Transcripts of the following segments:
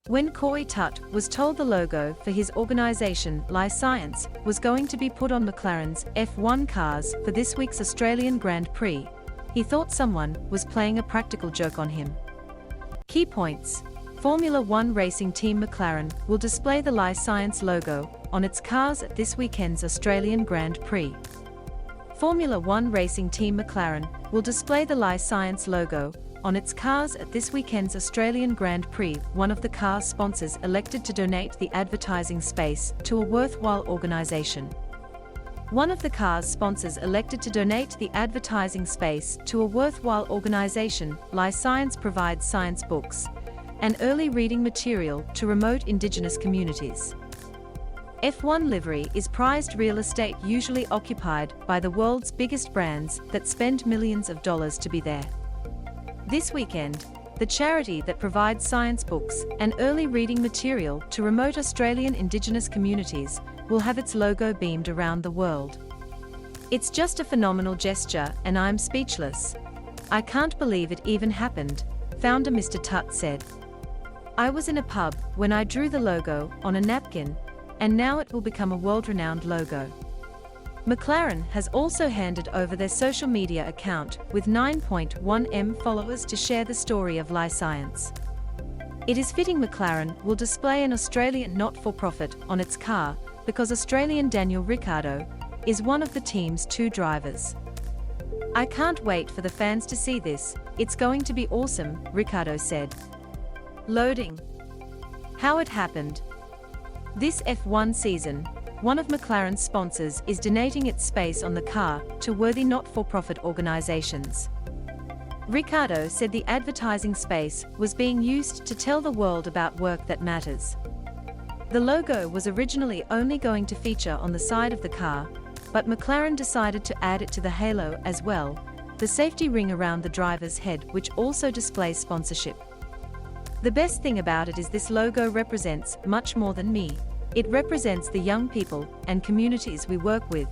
When Corey Tutt was told the logo for his organisation, Science, was going to be put on McLaren's F1 cars for this week's Australian Grand Prix, he thought someone was playing a practical joke on him. Key points. Formula One racing team McLaren will display the Science logo on its cars at this weekend's Australian Grand Prix. Formula One racing team McLaren will display the Science logo on its cars at this weekend's Australian Grand Prix. One of the car sponsors elected to donate the advertising space to a worthwhile organisation. One of the car's sponsors elected to donate the advertising space to a worthwhile organisation. Science provides science books and early reading material to remote Indigenous communities. F1 livery is prized real estate usually occupied by the world's biggest brands that spend millions of dollars to be there. This weekend, the charity that provides science books and early reading material to remote Australian Indigenous communities will have its logo beamed around the world. It's just a phenomenal gesture and I'm speechless. I can't believe it even happened, founder Mr. Tutt said. I was in a pub when I drew the logo on a napkin, and now it will become a world-renowned logo. McLaren has also handed over their social media account with 9.1 million followers to share the story of Science. It is fitting McLaren will display an Australian not-for-profit on its car because Australian Daniel Ricciardo is one of the team's 2 drivers. I can't wait for the fans to see this, it's going to be awesome, Ricciardo said. Loading. How it happened. This F1 season, one of McLaren's sponsors is donating its space on the car to worthy not-for-profit organisations. Ricciardo said the advertising space was being used to tell the world about work that matters. The logo was originally only going to feature on the side of the car, but McLaren decided to add it to the halo as well, the safety ring around the driver's head, which also displays sponsorship. The best thing about it is this logo represents much more than me. It represents the young people and communities we work with,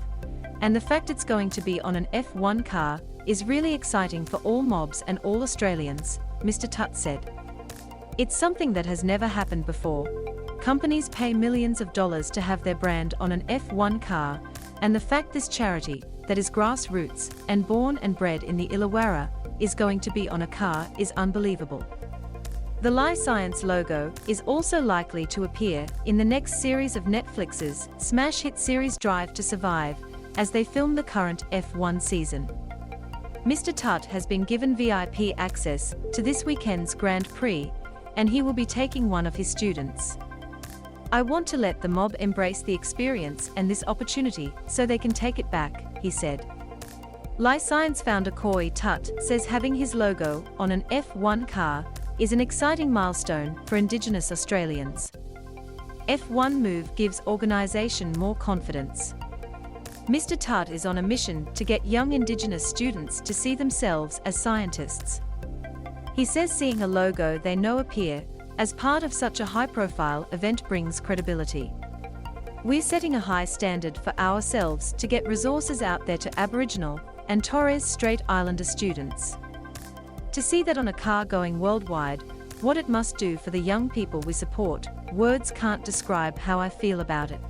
and the fact it's going to be on an F1 car is really exciting for all mobs and all Australians, Mr. Tutt said. It's something that has never happened before. Companies pay millions of dollars to have their brand on an F1 car, and the fact this charity, that is grassroots and born and bred in the Illawarra, is going to be on a car is unbelievable. The Science logo is also likely to appear in the next series of Netflix's smash hit series Drive to Survive, as they film the current F1 season. Mr. Tutt has been given VIP access to this weekend's Grand Prix, and he will be taking one of his students. I want to let the mob embrace the experience and this opportunity so they can take it back, he said. Science founder Corey Tutt says having his logo on an F1 car is an exciting milestone for Indigenous Australians. F1 move gives organisation more confidence. Mr. Tutt is on a mission to get young Indigenous students to see themselves as scientists. He says seeing a logo they know appear as part of such a high-profile event brings credibility. We're setting a high standard for ourselves to get resources out there to Aboriginal and Torres Strait Islander students. To see that on a car going worldwide, what it must do for the young people we support, words can't describe how I feel about it.